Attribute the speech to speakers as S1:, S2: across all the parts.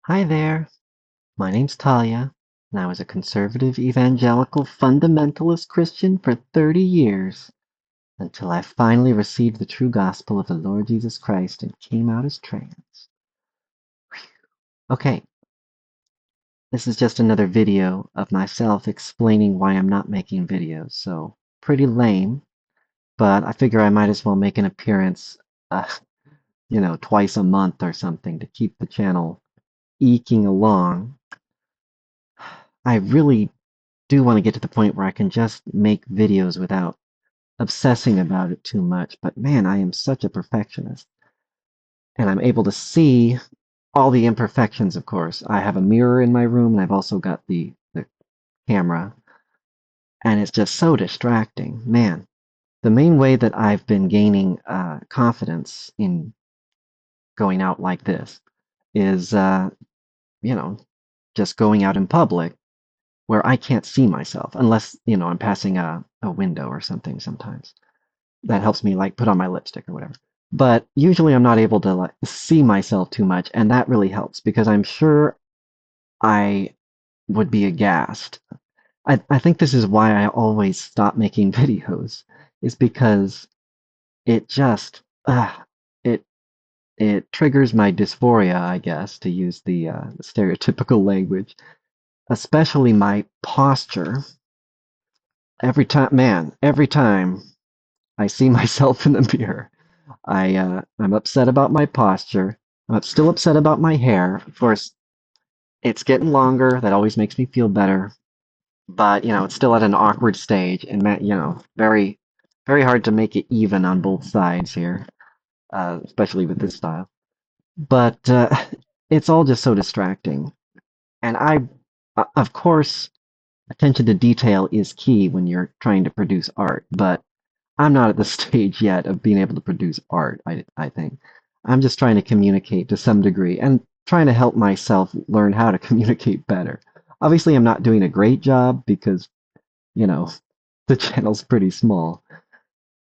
S1: Hi there, my name's Talia, and I was a conservative evangelical fundamentalist Christian for 30 years until I finally received the true gospel of the Lord Jesus Christ and came out as trans. Okay, this is just another video of myself explaining why I'm not making videos, so pretty lame, but I figure I might as well make an appearance, uh, twice a month or something to keep the channel eking along. I really do want to get to the point where I can just make videos without obsessing about it too much. But man, I am such a perfectionist. And I'm able to see all the imperfections, of course. I have a mirror in my room, and I've also got the camera. And it's just so distracting. Man, the main way that I've been gaining confidence in going out like this is, you know, just going out in public where I can't see myself unless, I'm passing a window or something sometimes. That helps me like put on my lipstick or whatever. But usually I'm not able to like see myself too much, and that really helps because I'm sure I would be aghast. I think this is why I always stop making videos, is because it just it it triggers my dysphoria, I guess, to use the stereotypical language, especially my posture. Every time I see myself in the mirror, I'm upset about my posture. I'm still upset about my hair. Of course, it's getting longer. That always makes me feel better. But it's still at an awkward stage, and very, very hard to make it even on both sides here, especially with this style. But it's all just so distracting. And of course, attention to detail is key when you're trying to produce art. But I'm not at the stage yet of being able to produce art, I think. I'm just trying to communicate to some degree and trying to help myself learn how to communicate better. Obviously, I'm not doing a great job because, you know, the channel's pretty small.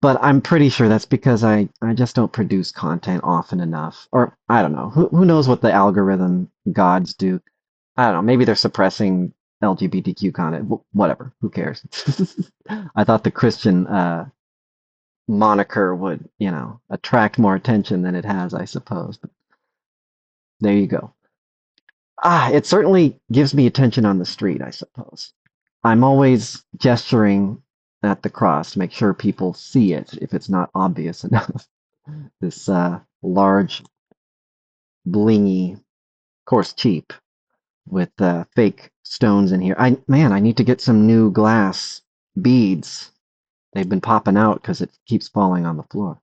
S1: But I'm pretty sure that's because I just don't produce content often enough. Or I don't know. Who knows what the algorithm gods do? I don't know. Maybe they're suppressing LGBTQ content. Whatever. Who cares? I thought the Christian moniker would, attract more attention than it has, I suppose. But there you go. It certainly gives me attention on the street, I suppose. I'm always gesturing at the cross to make sure people see it if it's not obvious enough. This large, blingy, of course, cheap, with fake stones in here. I need to get some new glass beads. They've been popping out because it keeps falling on the floor.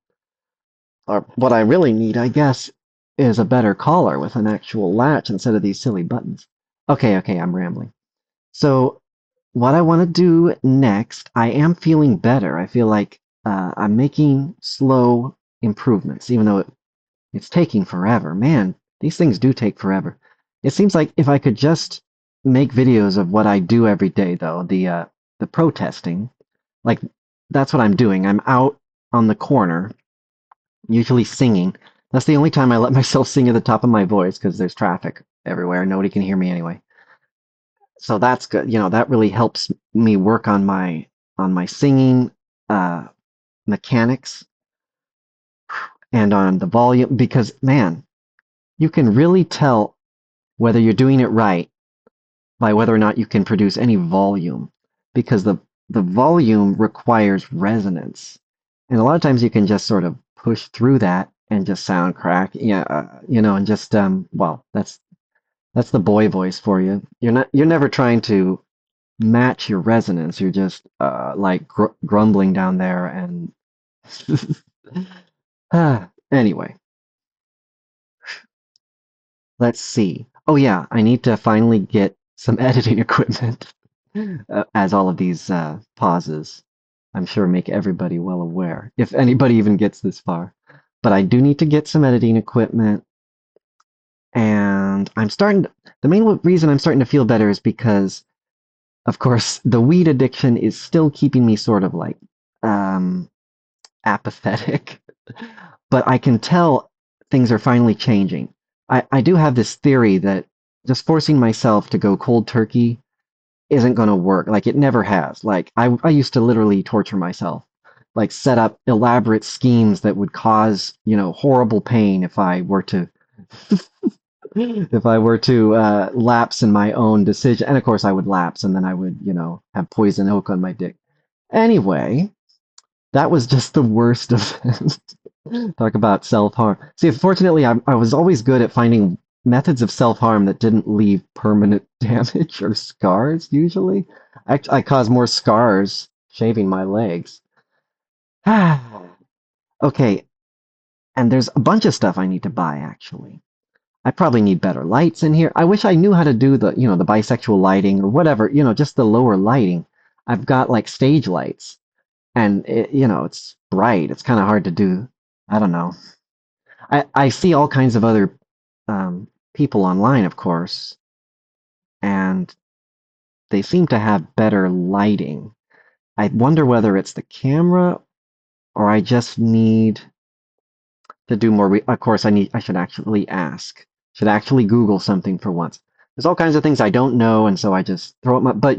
S1: Or what I really need, I guess, is a better collar with an actual latch instead of these silly buttons. Okay, I'm rambling. So, what I want to do next, I am feeling better. I feel like I'm making slow improvements, even though it's taking forever. Man, these things do take forever. It seems like if I could just make videos of what I do every day, though, the protesting, like that's what I'm doing. I'm out on the corner usually singing. That's the only time I let myself sing at the top of my voice because there's traffic everywhere. Nobody can hear me anyway. So that's good. That really helps me work on my singing uh, mechanics and on the volume because man, you can really tell whether you're doing it right by whether or not you can produce any volume because the volume requires resonance. And a lot of times you can just sort of push through that and just sound crack. Yeah, and just well, that's the boy voice for you. You're never trying to match your resonance. You're just like grumbling down there and anyway, let's see. Oh yeah, I need to finally get some editing equipment as all of these pauses I'm sure make everybody well aware, if anybody even gets this far. But I do need to get some editing equipment, and the main reason I'm starting to feel better is because, of course, the weed addiction is still keeping me sort of like um, apathetic, but I can tell things are finally changing. I do have this theory that just forcing myself to go cold turkey isn't going to work. Like it never has. Like I used to literally torture myself, like set up elaborate schemes that would cause, horrible pain if I were to lapse in my own decision. And of course I would lapse and then I would, have poison oak on my dick. Anyway, that was just the worst of talk about self-harm. See, fortunately, I was always good at finding methods of self-harm that didn't leave permanent damage or scars, usually. I caused more scars shaving my legs. Okay, and there's a bunch of stuff I need to buy, actually. I probably need better lights in here. I wish I knew how to do the bisexual lighting or whatever, just the lower lighting. I've got like stage lights and it's bright. It's kind of hard to do. I don't know. I see all kinds of other people online, of course, and they seem to have better lighting. I wonder whether it's the camera or I just need to do more. Of course, I should actually ask. Should actually Google something for once. There's all kinds of things I don't know, and so I just throw it. But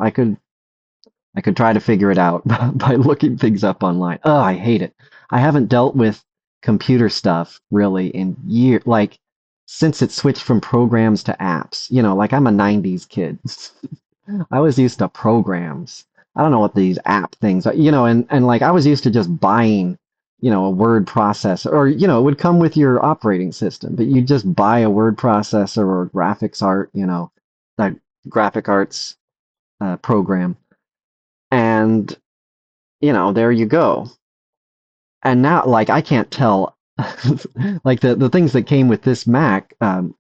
S1: I could try to figure it out by looking things up online. Oh, I hate it. I haven't dealt with computer stuff really in years, like since it switched from programs to apps. Like I'm a 90s kid. I was used to programs. I don't know what these app things are, and like I was used to just buying, a word processor or, it would come with your operating system, but you just buy a word processor or graphics art, that graphic arts program. And, there you go. And now, like, I can't tell, like the things that came with this MacBook,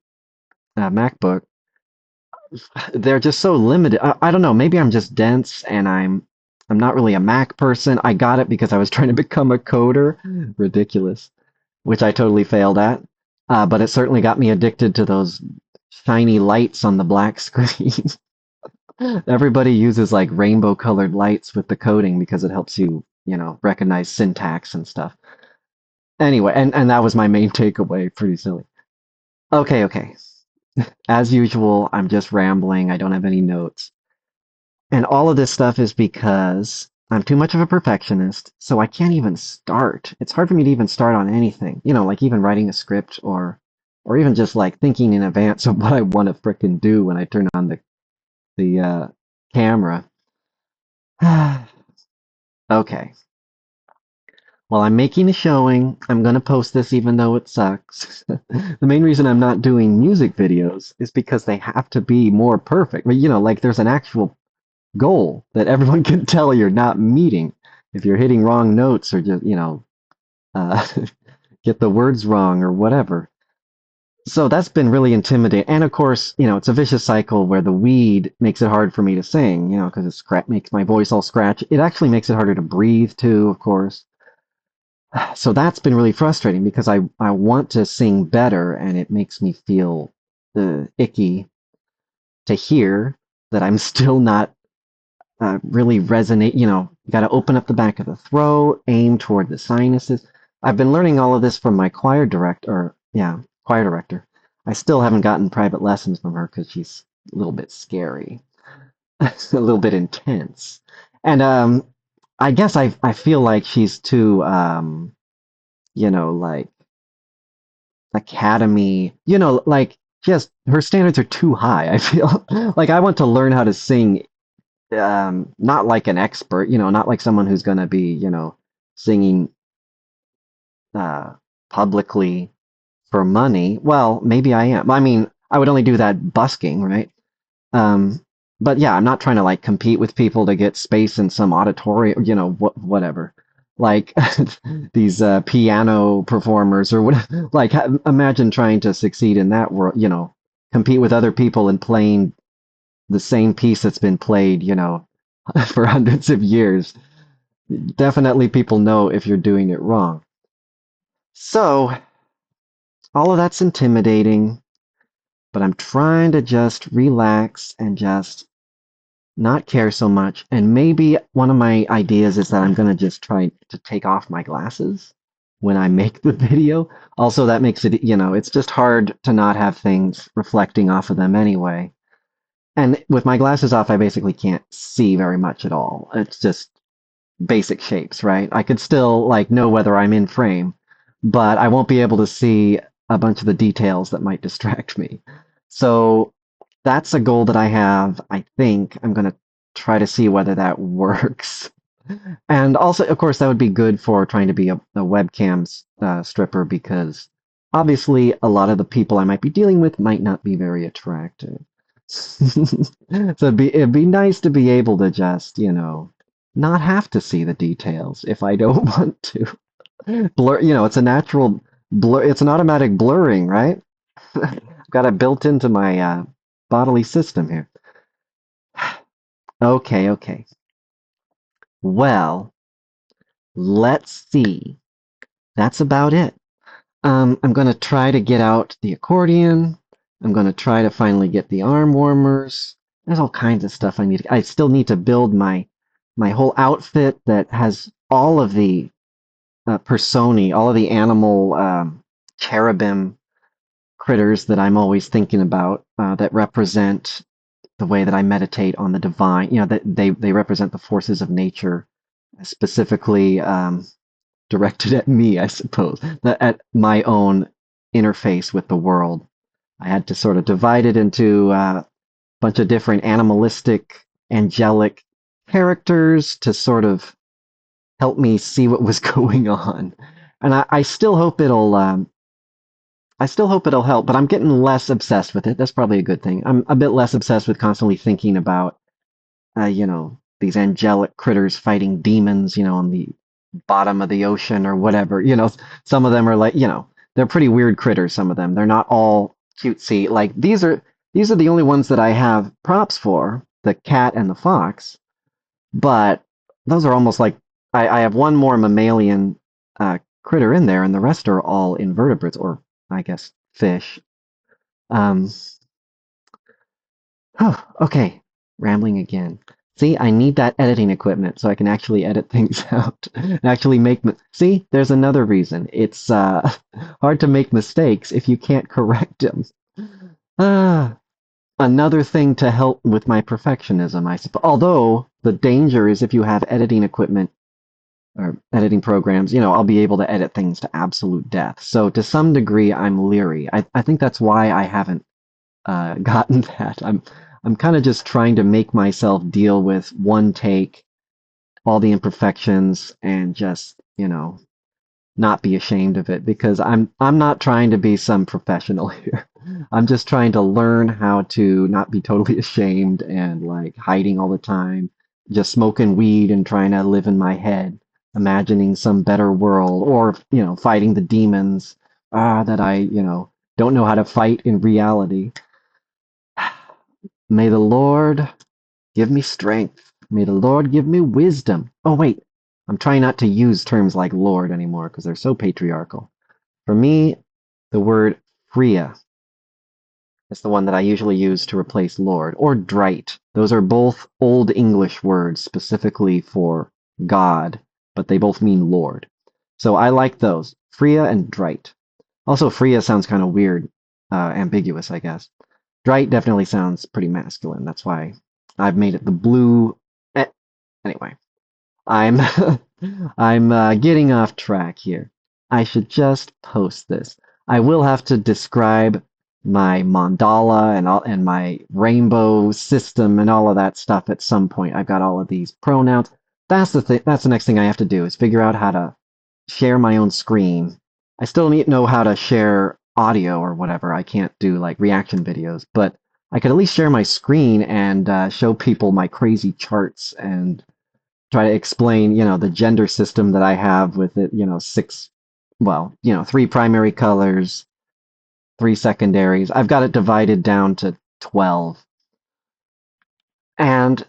S1: they're just so limited. I don't know. Maybe I'm just dense and I'm not really a Mac person. I got it because I was trying to become a coder. Ridiculous, which I totally failed at. But it certainly got me addicted to those shiny lights on the black screen. Everybody uses like rainbow colored lights with the coding because it helps you, recognize syntax and stuff. Anyway, and that was my main takeaway. Pretty silly. Okay, okay. As usual, I'm just rambling. I don't have any notes. And all of this stuff is because I'm too much of a perfectionist, so I can't even start. It's hard for me to even start on anything, like even writing a script or even just like thinking in advance of what I want to frickin' do when I turn on the camera. Okay. Well, I'm making a showing. I'm going to post this even though it sucks. The main reason I'm not doing music videos is because they have to be more perfect. But, like there's an actual goal that everyone can tell you're not meeting if you're hitting wrong notes or just, uh, get the words wrong or whatever. So that's been really intimidating. And of course, it's a vicious cycle where the weed makes it hard for me to sing, because makes my voice all scratch. It actually makes it harder to breathe too, of course. So that's been really frustrating because I want to sing better and it makes me feel icky to hear that I'm still not really resonate. You got to open up the back of the throat, aim toward the sinuses. I've been learning all of this from my choir director. I still haven't gotten private lessons from her because she's a little bit scary, a little bit intense. And I guess I feel like she's too, like academy, like just her standards are too high. I feel like I want to learn how to sing, not like an expert, not like someone who's going to be, singing uh, publicly for money. Well, maybe I am. I mean, I would only do that busking, right? Um, but yeah, I'm not trying to like compete with people to get space in some auditorium, whatever. Like these piano performers or what, like imagine trying to succeed in that world, compete with other people and playing the same piece that's been played, for hundreds of years. Definitely people know if you're doing it wrong. So, all of that's intimidating, but I'm trying to just relax and just not care so much. And maybe one of my ideas is that I'm going to just try to take off my glasses when I make the video. Also, that makes it, it's just hard to not have things reflecting off of them anyway. And with my glasses off, I basically can't see very much at all. It's just basic shapes, right? I could still like know whether I'm in frame, but I won't be able to see a bunch of the details that might distract me. So that's a goal that I have. I think I'm going to try to see whether that works. And also, of course, that would be good for trying to be a webcam stripper because obviously a lot of the people I might be dealing with might not be very attractive. So it'd be nice to be able to just, not have to see the details if I don't want to. Blur, it's a natural blur, it's an automatic blurring, right? I've got it built into my bodily system here. Okay, okay. Well, let's see. That's about it. I'm going to try to get out the accordion. I'm going to try to finally get the arm warmers. There's all kinds of stuff I need. I still need to build my whole outfit that has all of the personae, all of the animal cherubim critters that I'm always thinking about that represent the way that I meditate on the divine. That they represent the forces of nature, specifically directed at me, I suppose, at my own interface with the world. I had to sort of divide it into a bunch of different animalistic, angelic characters to sort of help me see what was going on. And I still hope it'll help, but I'm getting less obsessed with it. That's probably a good thing. I'm a bit less obsessed with constantly thinking about, these angelic critters fighting demons, on the bottom of the ocean or whatever. Some of them are like, they're pretty weird critters, some of them. They're not all cutesy. Like these are the only ones that I have props for, the cat and the fox, but those are almost like I have one more mammalian critter in there, and the rest are all invertebrates, or I guess fish. Um, oh, okay, rambling again. See, I need that editing equipment so I can actually edit things out and actually See, there's another reason. It's hard to make mistakes if you can't correct them. Ah, another thing to help with my perfectionism, I suppose. Although the danger is if you have editing equipment or editing programs, I'll be able to edit things to absolute death. So to some degree, I'm leery. I think that's why I haven't gotten that. I'm kind of just trying to make myself deal with one take, all the imperfections, and just, not be ashamed of it because I'm not trying to be some professional here. I'm just trying to learn how to not be totally ashamed and like hiding all the time, just smoking weed and trying to live in my head, imagining some better world or, fighting the demons that I, don't know how to fight in reality. May the Lord give me strength. May the Lord give me wisdom. Oh, wait. I'm trying not to use terms like Lord anymore because they're so patriarchal. For me, the word Freya is the one that I usually use to replace Lord, or Drite. Those are both Old English words specifically for God, but they both mean Lord. So I like those, Freya and Drite. Also, Freya sounds kind of weird, ambiguous, I guess. Drite definitely sounds pretty masculine. That's why I've made it the blue. Anyway, I'm I'm getting off track here. I should just post this. I will have to describe my mandala and my rainbow system and all of that stuff at some point. I've got all of these pronouns. That's the thing. That's the next thing I have to do is figure out how to share my own screen. I still need to know how to share audio or whatever. I can't do like reaction videos, but I could at least share my screen and show people my crazy charts and try to explain, the gender system that I have with it, three primary colors, three secondaries. I've got it divided down to 12. And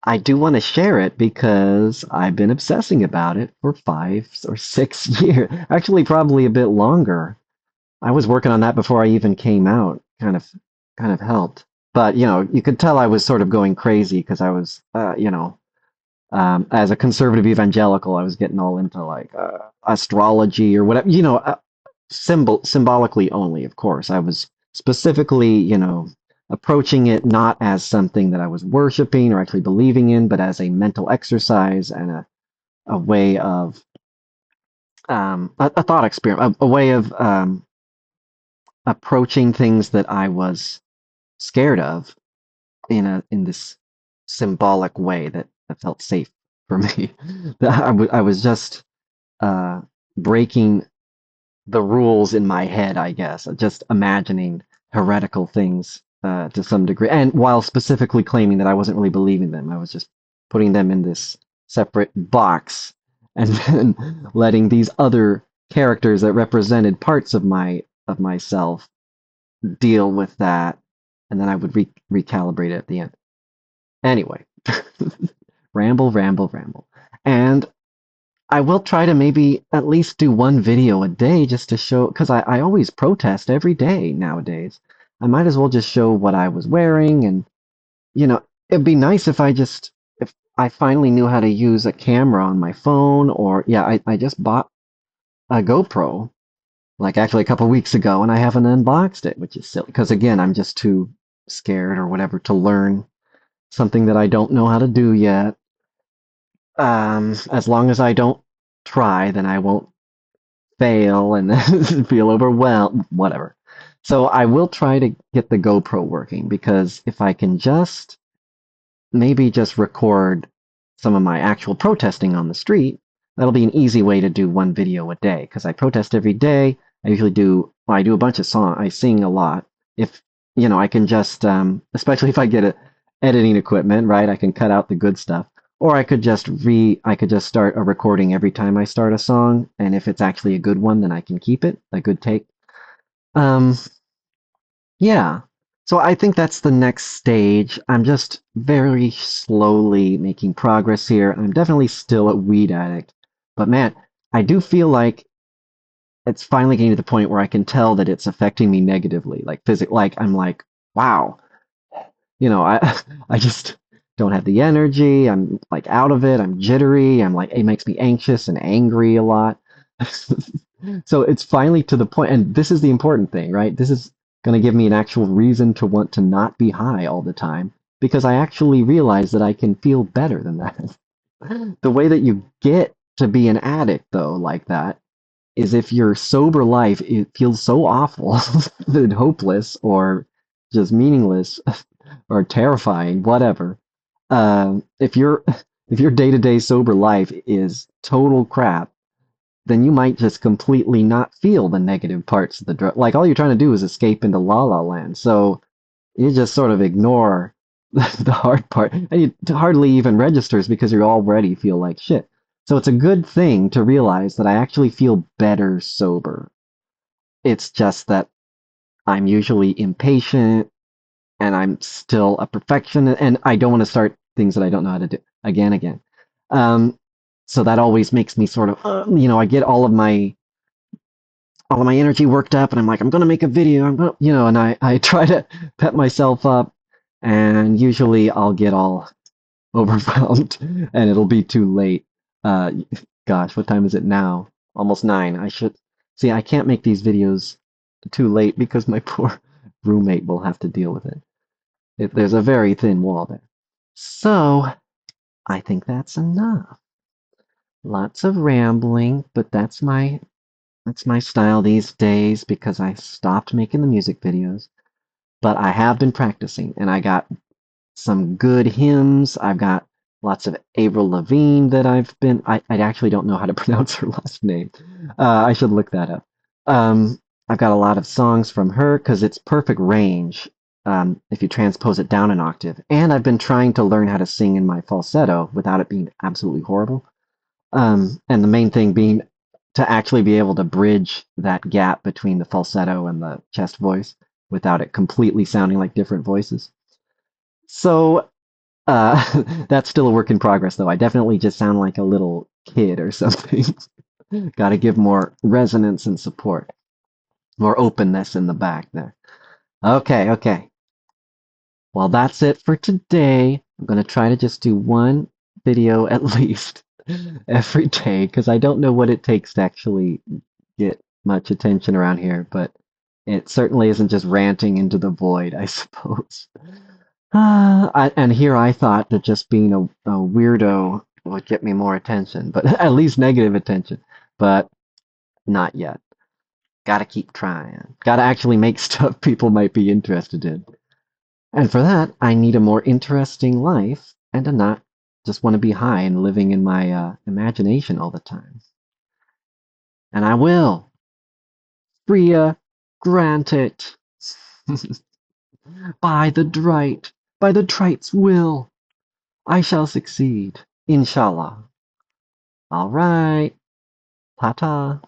S1: I do want to share it because I've been obsessing about it for 5 or 6 years. Actually, probably a bit longer. I was working on that before I even came out. Kind of helped. But, you could tell I was sort of going crazy because I was, As a conservative evangelical, I was getting all into like astrology or whatever, symbolically only, of course. I was specifically, approaching it not as something that I was worshiping or actually believing in, but as a mental exercise and a way of a thought experiment, a way of approaching things that I was scared of in this symbolic way that felt safe for me. I was just uh, breaking the rules in my head, I guess, just imagining heretical things to some degree, and while specifically claiming that I wasn't really believing them, I was just putting them in this separate box, and then letting these other characters that represented parts of myself deal with that, and then I would recalibrate it at the end. Anyway, ramble, ramble, ramble, and I will try to maybe at least do one video a day just to show, because I always protest every day nowadays. I might as well just show what I was wearing, and it'd be nice if I finally knew how to use a camera on my phone, or yeah, I just bought a GoPro like actually a couple weeks ago, and I haven't unboxed it, which is silly because again, I'm just too scared or whatever to learn something that I don't know how to do yet. As long as I don't try, then I won't fail and then feel overwhelmed, whatever. So I will try to get the GoPro working because if I can just maybe just record some of my actual protesting on the street, that'll be an easy way to do one video a day because I protest every day. I usually well, I do a bunch of songs. I sing a lot. If, I can just, especially if I get editing equipment, right? I can cut out the good stuff. Or I could just start a recording every time I start a song. And if it's actually a good one, then I can keep it, a good take. Um, yeah. So I think that's the next stage. I'm just very slowly making progress here. I'm definitely still a weed addict. But man, I do feel like it's finally getting to the point where I can tell that it's affecting me negatively, like like I'm like, wow, I I just don't have the energy. I'm like out of it. I'm jittery. I'm like it makes me anxious and angry a lot. So it's finally to the point, and this is the important thing, right? This is going to give me an actual reason to want to not be high all the time because I actually realize that I can feel better than that. The way that you get to be an addict, though, like that, is if your sober life it feels so awful and hopeless or just meaningless or terrifying, whatever. If your day-to-day sober life is total crap, then you might just completely not feel the negative parts of the drug. Like all you're trying to do is escape into la la land. So you just sort of ignore the hard part, and it hardly even registers because you already feel like shit. So it's a good thing to realize that I actually feel better sober. It's just that I'm usually impatient and I'm still a perfectionist and I don't want to start things that I don't know how to do again. Um, so that always makes me sort of, I get all of my energy worked up and I'm like, I'm going to make a video. I'm going to, and I try to pep myself up and usually I'll get all overwhelmed and it'll be too late. Uh, Gosh, what time is it now? Almost 9. See, I can't make these videos too late because my poor roommate will have to deal with it. There's a very thin wall there. So, I think that's enough. Lots of rambling, but that's my style these days because I stopped making the music videos. But I have been practicing and I got some good hymns. I've got lots of Avril Lavigne that I actually don't know how to pronounce her last name. I should look that up. I've got a lot of songs from her because it's perfect range if you transpose it down an octave. And I've been trying to learn how to sing in my falsetto without it being absolutely horrible. And the main thing being to actually be able to bridge that gap between the falsetto and the chest voice without it completely sounding like different voices. So that's still a work in progress, though. I definitely just sound like a little kid or something. Got to give more resonance and support, more openness in the back there. Okay. Well, that's it for today. I'm going to try to just do one video at least every day because I don't know what it takes to actually get much attention around here, but it certainly isn't just ranting into the void, I suppose. And here I thought that just being a weirdo would get me more attention, but at least negative attention. But not yet. Gotta keep trying. Gotta actually make stuff people might be interested in. And for that, I need a more interesting life and to not just want to be high and living in my imagination all the time. And I will. Bria, grant it. By the Drite, by the Trite's will, I shall succeed. Inshallah. All right. Ta ta.